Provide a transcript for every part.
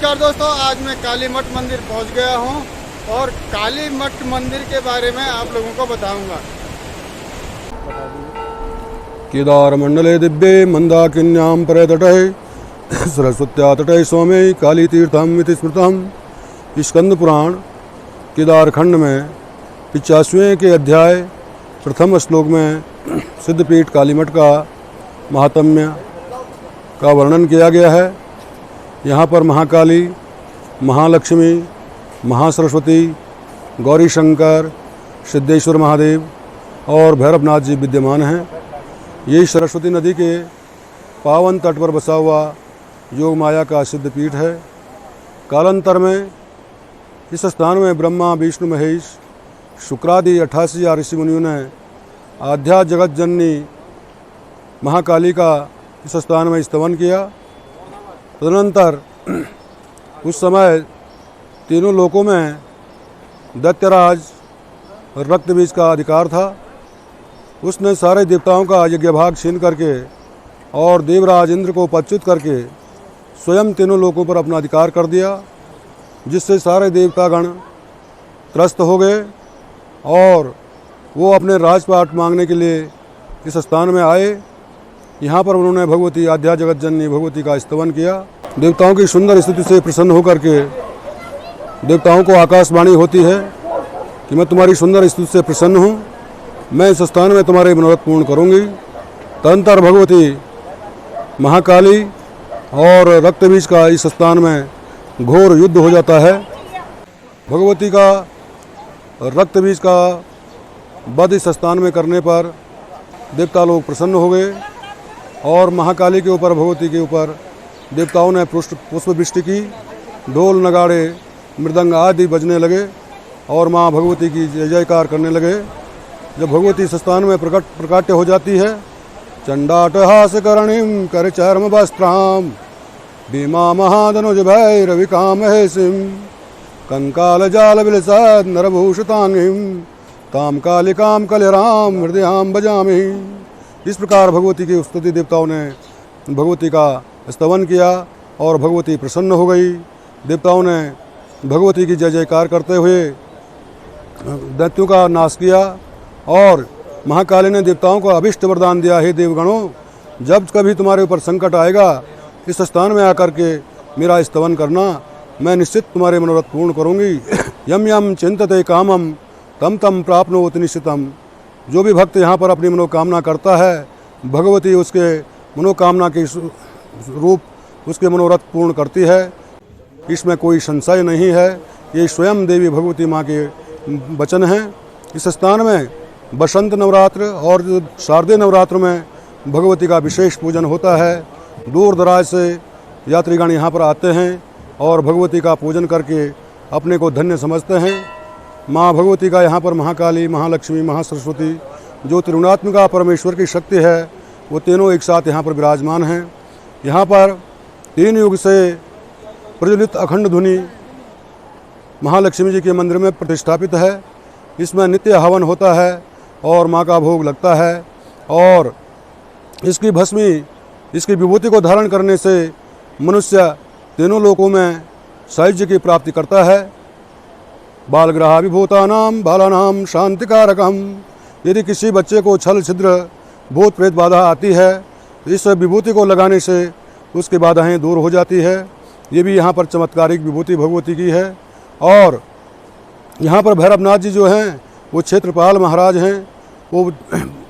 नमस्कार दोस्तों, आज मैं काली मठ मंदिर पहुंच गया हूं और काली मठ मंदिर के बारे में आप लोगों को बताऊंगा। केदार मंडले दिव्ये मंदाकिन्यां परे तटे सरस्वत्या तटे सौम्ये काली तीर्थम इति स्मृतम। स्कंद पुराण केदार खंड में 85वें के अध्याय प्रथम श्लोक में सिद्धपीठ काली मठ का महात्म्य का वर्णन किया गया है। यहाँ पर महाकाली, महालक्ष्मी, महासरस्वती, गौरी शंकर, सिद्धेश्वर महादेव और भैरवनाथ जी विद्यमान हैं। यही सरस्वती नदी के पावन तट पर बसा हुआ योग माया का सिद्ध पीठ है। कालांतर में इस स्थान में ब्रह्मा, विष्णु, महेश, शुक्रादि 88 ऋषि मुनियों ने आध्या जगत जननी महाकाली का इस स्थान में स्तवन किया। तदनंतर उस समय तीनों लोकों में दैत्यराज रक्तबीज का अधिकार था। उसने सारे देवताओं का यज्ञ भाग छीन करके और देवराज इंद्र को पदच्युत करके स्वयं तीनों लोकों पर अपना अधिकार कर दिया, जिससे सारे देवतागण त्रस्त हो गए और वो अपने राजपाट मांगने के लिए इस स्थान में आए। यहाँ पर उन्होंने भगवती आध्या जगत जननी भगवती का स्तवन किया। देवताओं की सुंदर स्तुति से प्रसन्न होकर के देवताओं को आकाशवाणी होती है कि मैं तुम्हारी सुंदर स्तुति से प्रसन्न हूँ, मैं इस स्थान में तुम्हारे मनोरथ पूर्ण करूँगी। तदनंतर भगवती महाकाली और रक्तबीज का इस स्थान में घोर युद्ध हो जाता है। भगवती का रक्तबीज का वध इस स्थान में करने पर देवता लोग प्रसन्न हो गए और महाकाली के ऊपर, भगवती के ऊपर देवताओं ने पुष्प वृष्टि की। ढोल, नगाड़े, मृदंग आदि बजने लगे और माँ भगवती की जय जयकार करने लगे। जब भगवती इस स्थान में प्रकाट्य हो जाती है, चंडाटहास करणीम कर चर्म वस्त्राम भीमा महाधनुज भैरविकाम हेसिम कंकाल जाल विलसद नरभूषितांगिम ताम कालिकाम कलिराम हृदयाम बजामि। इस प्रकार भगवती की स्तुति देवताओं ने भगवती का स्तवन किया और भगवती प्रसन्न हो गई। देवताओं ने भगवती की जय जयकार करते हुए दैत्यों का नाश किया और महाकाली ने देवताओं को अभिष्ट वरदान दिया, हे देवगणों, जब कभी तुम्हारे ऊपर संकट आएगा इस स्थान में आकर के मेरा स्तवन करना, मैं निश्चित तुम्हारे मनोरथ पूर्ण करूँगी। यम यम चिंतते कामम तम तम प्राप्नोति निश्चितम। जो भी भक्त यहाँ पर अपनी मनोकामना करता है, भगवती उसके मनोकामना के रूप उसके मनोरथ पूर्ण करती है। इसमें कोई संशय नहीं है। ये स्वयं देवी भगवती माँ के वचन हैं। इस स्थान में बसंत नवरात्र और शारदीय नवरात्र में भगवती का विशेष पूजन होता है। दूर दराज से यात्रीगण यहाँ पर आते हैं और भगवती का पूजन करके अपने को धन्य समझते हैं। माँ भगवती का यहाँ पर महाकाली, महालक्ष्मी, महासरस्वती जो त्रिगुणात्मिका परमेश्वर की शक्ति है, वो तीनों एक साथ यहाँ पर विराजमान हैं। यहाँ पर 3 युग से प्रज्वलित अखंड धुनी महालक्ष्मी जी के मंदिर में प्रतिष्ठापित है। इसमें नित्य हवन होता है और माँ का भोग लगता है और इसकी भस्मी, इसकी विभूति को धारण करने से मनुष्य तीनों लोकों में सायुज्य की प्राप्ति करता है। बालग्रहा विभूतानाम बालानाम शांतिकारकम। यदि किसी बच्चे को छल छिद्र भूत प्रेत बाधा आती है तो इस विभूति को लगाने से उसकी बाधाएं दूर हो जाती है। ये भी यहाँ पर चमत्कारिक विभूति भगवती की है। और यहाँ पर भैरवनाथ जी जो हैं वो क्षेत्रपाल महाराज हैं। वो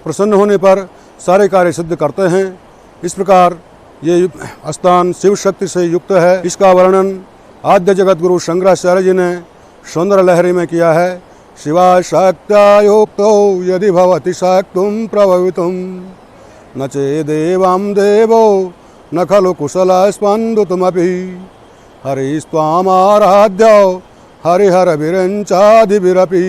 प्रसन्न होने पर सारे कार्य सिद्ध करते हैं। इस प्रकार ये स्थान शिव शक्ति से युक्त है। इसका वर्णन आद्य जगत गुरु शंकराचार्य जी ने सौंदर्य लहरी में किया है। शिवा शक्त्या युक्तो यदि भवति शक्तुं प्रभवितुं न चेदेवं देवो न खलु कुशला स्पन्दुतुमपि हरिस्त्वामाराध्यो हरिहरभिरञ्चादिभिरपि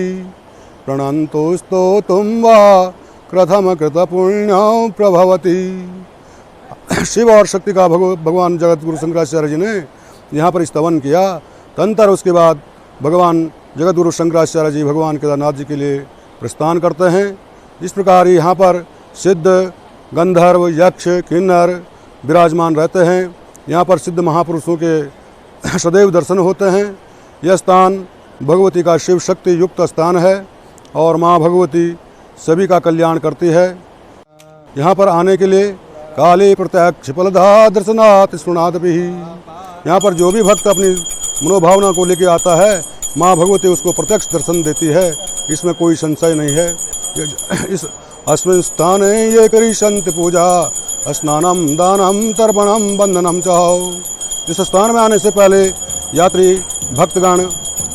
प्रणन्तो स्तोतुं वा कृतम कृतपुण्यो प्रभवति। शिव और शक्ति का भगवान जगत गुरु शंकराचार्य जी ने यहाँ पर स्तवन किया। तदनंतर उसके बाद भगवान जगत गुरु शंकराचार्य जी भगवान केदारनाथ जी के लिए प्रस्थान करते हैं। इस प्रकार यहाँ पर सिद्ध, गंधर्व, यक्ष, किन्नर विराजमान रहते हैं। यहाँ पर सिद्ध महापुरुषों के सदैव दर्शन होते हैं। यह स्थान भगवती का शिव शक्ति युक्त स्थान है और माँ भगवती सभी का कल्याण करती है। यहाँ पर आने के लिए काले प्रत्यक्ष फलदा दर्शनात् स्मृणात् भी, यहाँ पर जो भी भक्त अपनी मनोभावना को लेकर आता है माँ भगवती उसको प्रत्यक्ष दर्शन देती है, इसमें कोई संशय नहीं है। इस अस्मिन् स्थाने ये करी संत पूजा स्नानम दानम तर्पणम बंदनम चाहो। इस स्थान में आने से पहले यात्री भक्तगण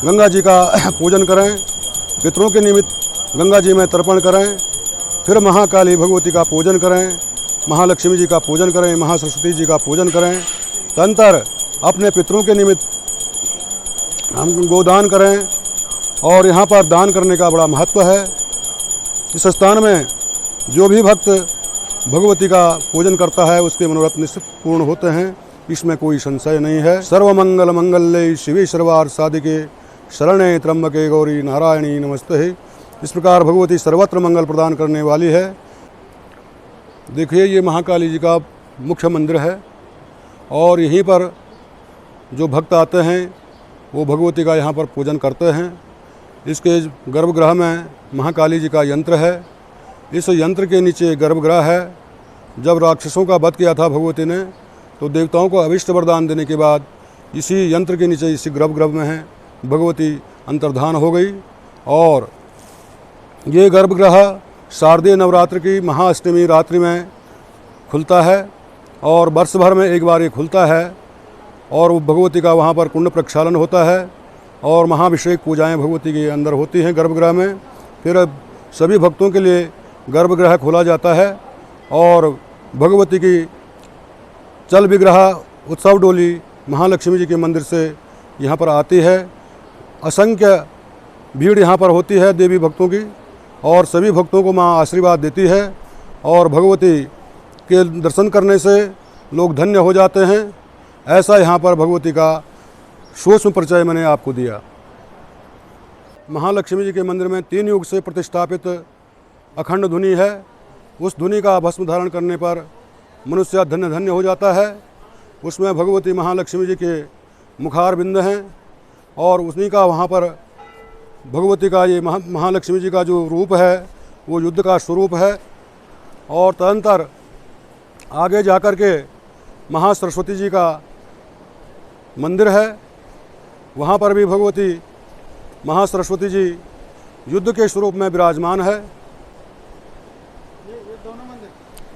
गंगा जी का पूजन करें, पितरों के निमित्त गंगा जी में तर्पण करें, फिर महाकाली भगवती का पूजन करें, महालक्ष्मी जी का पूजन करें, महासरस्वती जी का पूजन करें। तदनंतर अपने पितरों के निमित्त हम गोदान करें और यहाँ पर दान करने का बड़ा महत्व है। इस स्थान में जो भी भक्त भगवती का पूजन करता है उसके मनोरथ निश्चित पूर्ण होते हैं, इसमें कोई संशय नहीं है। सर्वमंगल मंगल्ये शिवे सर्वार्थ साधिके शरणे त्र्यंबके गौरी नारायणी नमस्ते। इस प्रकार भगवती सर्वत्र मंगल प्रदान करने वाली है। देखिए ये महाकाली जी का मुख्य मंदिर है और यहीं पर जो भक्त आते हैं वो भगवती का यहाँ पर पूजन करते हैं। इसके गर्भगृह में महाकाली जी का यंत्र है। इस यंत्र के नीचे गर्भगृह है। जब राक्षसों का वध किया था भगवती ने तो देवताओं को अभिष्ट वरदान देने के बाद इसी यंत्र के नीचे इसी गर्भगृह में है भगवती अंतर्धान हो गई। और ये गर्भगृह शारदीय नवरात्र की महाअष्टमी रात्रि में खुलता है और वर्ष भर में एक बार ये खुलता है और भगवती का वहाँ पर कुंड प्रक्षालन होता है और महाभिषेक पूजाएं भगवती के अंदर होती हैं गर्भगृह में। फिर सभी भक्तों के लिए गर्भगृह खोला जाता है और भगवती की चल विग्रह उत्सव डोली महालक्ष्मी जी के मंदिर से यहाँ पर आती है। असंख्य भीड़ यहाँ पर होती है देवी भक्तों की और सभी भक्तों को माँ आशीर्वाद देती है और भगवती के दर्शन करने से लोग धन्य हो जाते हैं। ऐसा यहाँ पर भगवती का सूक्ष्म परिचय मैंने आपको दिया। महालक्ष्मी जी के मंदिर में 3 युग से प्रतिष्ठापित अखंड धुनी है। उस धुनी का भस्म धारण करने पर मनुष्य धन्य धन्य हो जाता है। उसमें भगवती महालक्ष्मी जी के मुखार बिंद हैं और उन्हीं का वहाँ पर भगवती का ये महालक्ष्मी जी का जो रूप है वो युद्ध का स्वरूप है। और तदनंतर आगे जाकर के महासरस्वती जी का मंदिर है। वहाँ पर भी भगवती महासरस्वती जी युद्ध के स्वरूप में विराजमान है। ये दोनों मंदिर,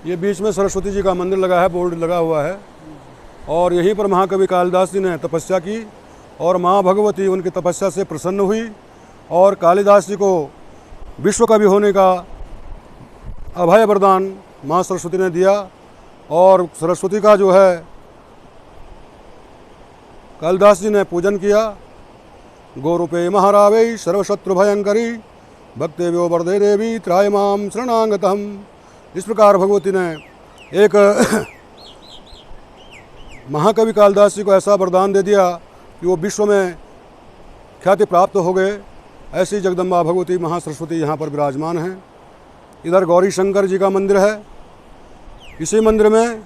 ये बीच में सरस्वती जी का मंदिर लगा है, बोर्ड लगा हुआ है और यहीं पर महाकवि कालिदास जी ने तपस्या की और माँ भगवती उनकी तपस्या से प्रसन्न हुई और कालिदास जी को विश्व कवि होने का अभय वरदान माँ सरस्वती ने दिया। और सरस्वती का जो है कालिदास जी ने पूजन किया। गोरूपे महारावे सर्वशत्रु भयंकरी भक्ते व्यो वरदे देवी त्राय माम शरणागतम। इस प्रकार भगवती ने एक महाकवि कालिदास जी को ऐसा वरदान दे दिया कि वो विश्व में ख्याति प्राप्त हो गए। ऐसी जगदम्बा भगवती महासरस्वती यहाँ पर विराजमान हैं। इधर गौरी शंकर जी का मंदिर है। इसी मंदिर में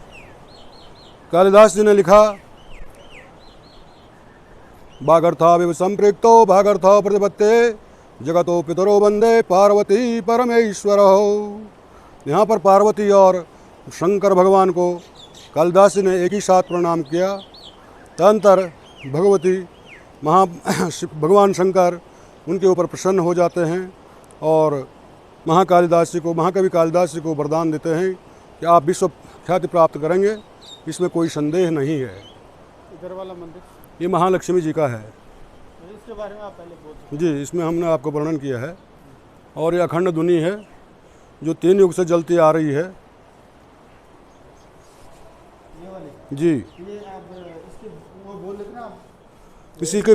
कालिदास जी ने लिखा भागर्था विव संपृक्तो भागर्था प्रतिपत्ते जगतो पितरो वंदे पार्वती परमेश्वरो। यहाँ पर पार्वती और शंकर भगवान को कालिदास जी ने एक ही साथ प्रणाम किया। तदनंतर भगवती भगवान शंकर उनके ऊपर प्रसन्न हो जाते हैं और महाकालिदास जी को महाकवि कालिदास जी को वरदान देते हैं कि आप विश्व ख्याति प्राप्त करेंगे, इसमें कोई संदेह नहीं है। इधर वाला मंदिर ये महालक्ष्मी जी का है। इसके बारे में आप पहले बोल सकते जी, इसमें हमने आपको वर्णन किया है। और ये अखंड धुनी है जो 3 युग से जलती आ रही है। ये वाली जी, ये आप इसके वो बोल देते ना आप इसी के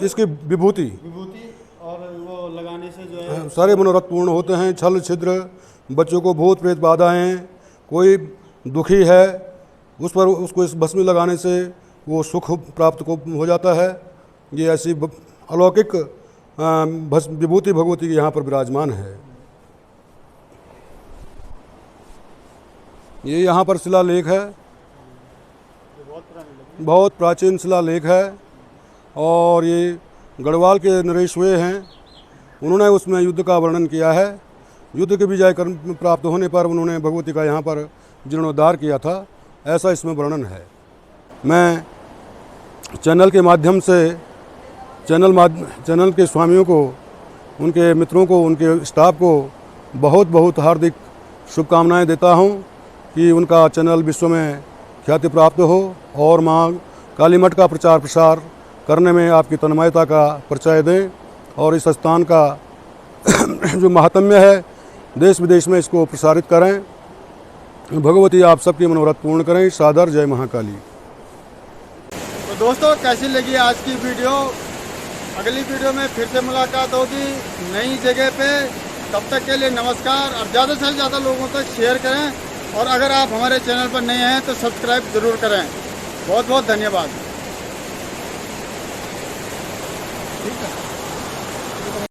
इसकी विभूति विभूति और वो लगाने से जो है सारे मनोरथ पूर्ण होते हैं। छल छिद्र, बच्चों को भूत प्रेत बाधाएं, कोई दुखी है उस पर उसको इस भस्मी लगाने से वो सुख प्राप्त हो जाता है। ये ऐसी अलौकिक विभूति भगवती की यहाँ पर विराजमान है। ये यहाँ पर शिलालेख है। बहुत पुरानी बहुत प्राचीन शिलालेख है और ये गढ़वाल के नरेश हुए हैं, उन्होंने उसमें युद्ध का वर्णन किया है। युद्ध के विजय प्राप्त होने पर उन्होंने भगवती का यहाँ पर जीर्णोद्धार किया था, ऐसा इसमें वर्णन है। मैं चैनल के माध्यम से चैनल के स्वामियों को, उनके मित्रों को, उनके स्टाफ को बहुत बहुत हार्दिक शुभकामनाएं देता हूं कि उनका चैनल विश्व में ख्याति प्राप्त हो और माँ काली मठ का प्रचार प्रसार करने में आपकी तन्मयता का परिचय दें और इस स्थान का जो महात्म्य है देश विदेश में इसको प्रसारित करें। भगवती आप सबकी मनोरथ पूर्ण करें। सादर जय महाकाली। तो दोस्तों, कैसी लगी आज की वीडियो? अगली वीडियो में फिर से मुलाकात होगी नई जगह पे। तब तक के लिए नमस्कार और ज़्यादा से ज़्यादा लोगों तक शेयर करें और अगर आप हमारे चैनल पर नए हैं तो सब्सक्राइब ज़रूर करें। बहुत बहुत धन्यवाद। ठीक है।